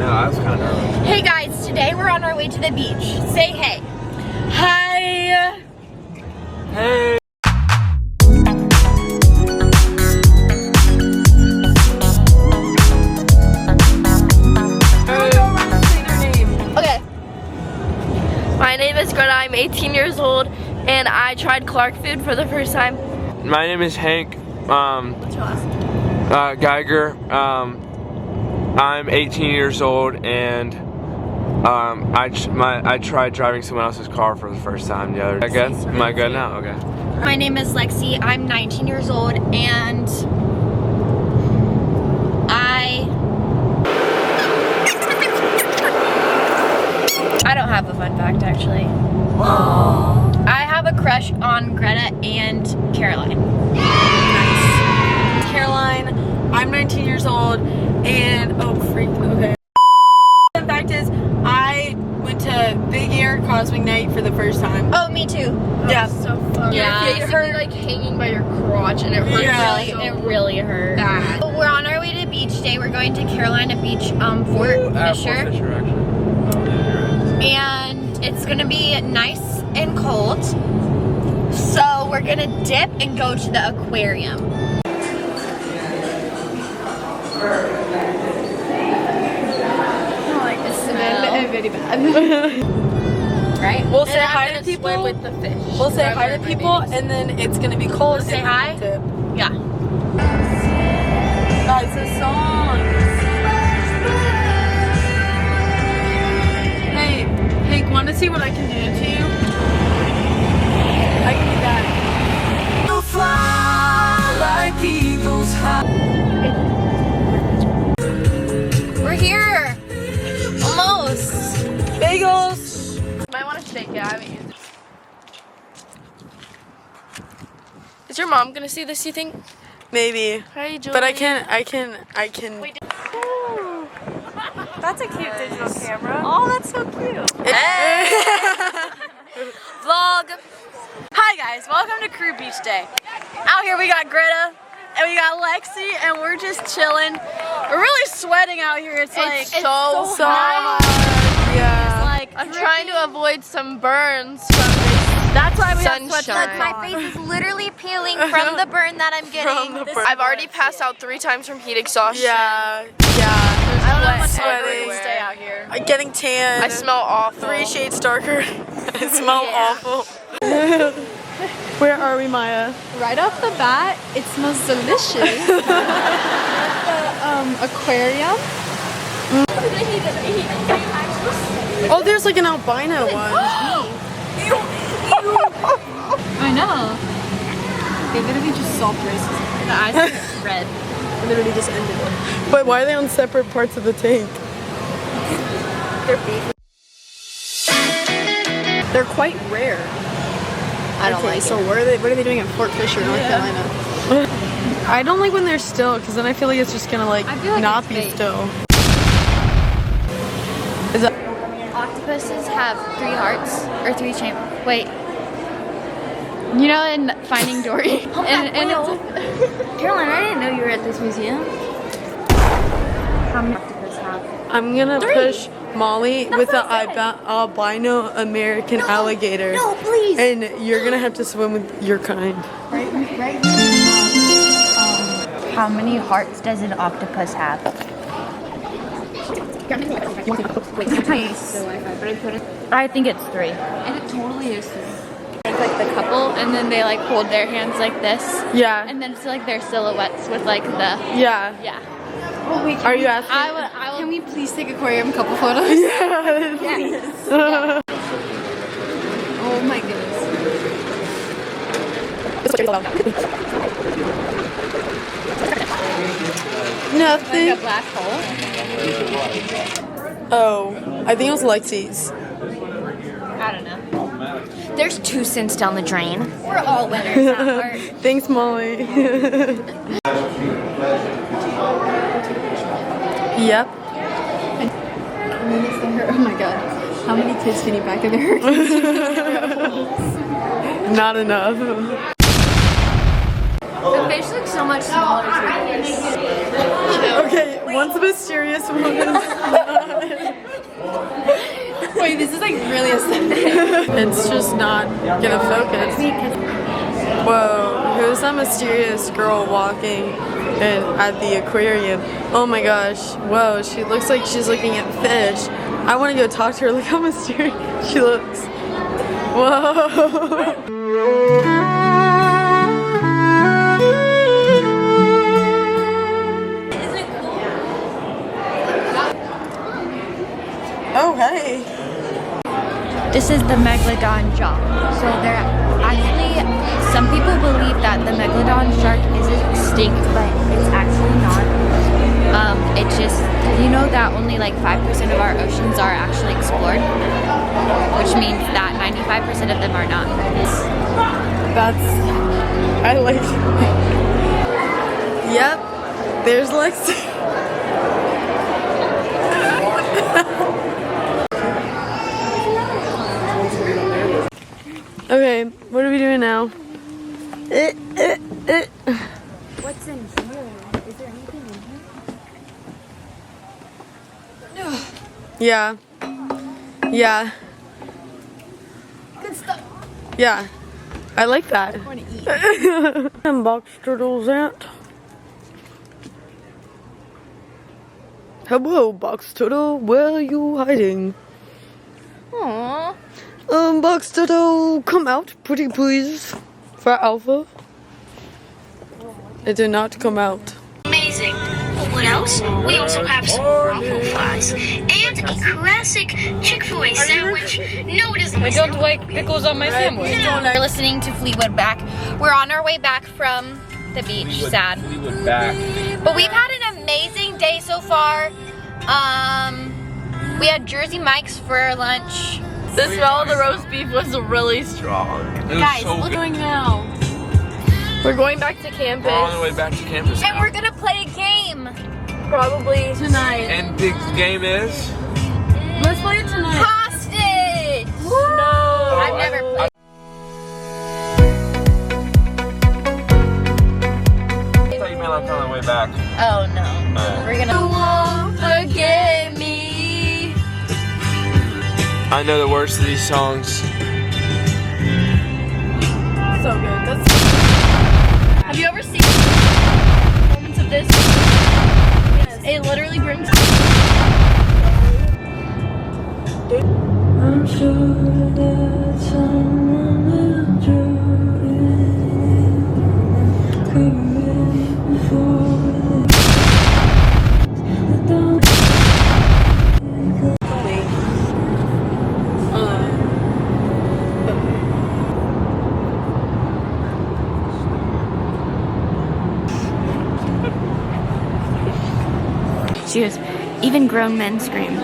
know, I was kind of nervous. Hey guys, today we're on our way to the beach. Say hey. Hi. Hey. Okay. My name is Greta. I'm 18 years old, and I tried Clark food for the first time. My name is Hank. What's your last name? Geiger. I'm 18 years old, and I tried driving someone else's car for the first time the other day. Am I good now? Okay. My name is Lexi. I'm 19 years old, and I don't have a fun fact actually. I have a crush on Greta and Caroline. Nice. Caroline, I'm 19 years old, and oh freak, okay. The fact is, I went to Big Air Cosmic Night for the first time. Oh, me too. Yeah. So fun. Yeah. Your face hurt like hanging by your crotch, and it hurt. Yeah. It really hurt. Bad. We're on our way to beach day. We're going to Carolina Beach, Fort Fisher. Fort Fisher, actually. Oh, yeah, you're right. And it's gonna be nice and cold. So we're gonna dip and go to the aquarium. Very bad. Right? We'll And say I'm hi gonna to people. swim with the fish. We'll say Wherever hi to my people, name is. and then it's gonna be cold. Say and hi? we'll dip. Yeah. Guys, a song. Hey, Hank, want to see what I can do to you? I can do that. You'll fly like eagles high. We're here. Almost. Bagels. Might want to shake it. I haven't used it. Is your mom gonna see this? You think? Maybe. Hi, Julie. But I can. Wait, That's a cute digital camera. Oh, that's so cute. Vlog. Hi guys, welcome to Crew Beach Day. Out here we got Greta and we got Lexi, and we're just chilling. We're really sweating out here. It's like so hot. Yeah. Like I'm trying to avoid some burns from this. That's why we Sunshine. have sweatshirts my on. face is literally peeling from the burn that I'm getting. From the burn. I've already passed out 3 times from heat exhaustion. Yeah. I don't know much sweating. sweating. Stay out here. I'm getting tan. I smell awful. 3 shades darker. I smell awful. Where are we, Maya? Right off the bat, it smells delicious. the aquarium. Oh, there's like an albino one. I know. They literally just solved racism. The eyes are red. It literally just ended it. But why are they on separate parts of the tank? They're quite rare. I don't like so it. what are they doing at Fort Fisher, North Carolina? I don't like when they're still, because then I feel like it's just gonna like, I feel like not it's be fake. still. Is that Octopuses have 3 hearts or 3 chambers. Wait. You know, in Finding Dory. and Caroline, I didn't know you were at this museum. How many octopus have? I'm gonna push Molly with the albino American alligator. No, please. And you're gonna have to swim with your kind. right How many hearts does an octopus have? I think it's 3. And it totally is. It's like the couple, and then they like hold their hands like this, Yeah. and then it's like their silhouettes with like the Yeah. Oh wait, Are you asking? I will. Can we please take aquarium couple photos? Yes. Oh my goodness. Nothing. Like a black hole. Oh, I think it was Lexi's. I don't know. There's 2 cents down the drain. We're all winners at heart. Thanks, Molly. Yep. Oh my god. How many kids can you pack in there? Not enough. The fish looks so much smaller too. Okay, one's a mysterious one. It's just not gonna focus. Whoa, who's that mysterious girl walking at the aquarium? Oh my gosh, whoa, she looks like she's looking at fish. I want to go talk to her. Look how mysterious she looks. Whoa. Oh, hey. This is the megalodon jaw. So there actually, some people believe that the megalodon shark is extinct, but it's actually not. It's just, you know that only like 5% of our oceans are actually explored, which means that 95% of them are not. I like it. Yep, there's Lexi. Okay, what are we doing now? What's in here? Is there anything in here? Yeah. Yeah. Good stuff. Yeah. I like that. I want to eat. And box turtles at. Hello, box turtle. Where are you hiding? Aww. Box turtle, come out, pretty please. For Alpha. It did not come out. Amazing. What else? We also have some waffle fries and a classic Chick-fil-A sandwich. No, it isn't. I don't like pickles on my sandwich. We're listening to Fleetwood Mac. We're on our way back from the beach. Sad. Fleetwood back. But we've had an amazing day so far. We had Jersey Mike's for lunch. The smell of the roast beef was really strong. Guys, so look good. Going now. We're going back to campus. We're on the way back to campus And now. we're gonna play a game. Probably Tonight. And the game is? Let's play it tonight. Hostage! no. I've never played. I thought you meant like on the way back. Oh no. We're gonna. Won't forget me. I know the words to these songs. So good. That's. Have you ever seen moments of this? Yes. It literally brings. I'm sure that someone will do She goes, even grown men scream.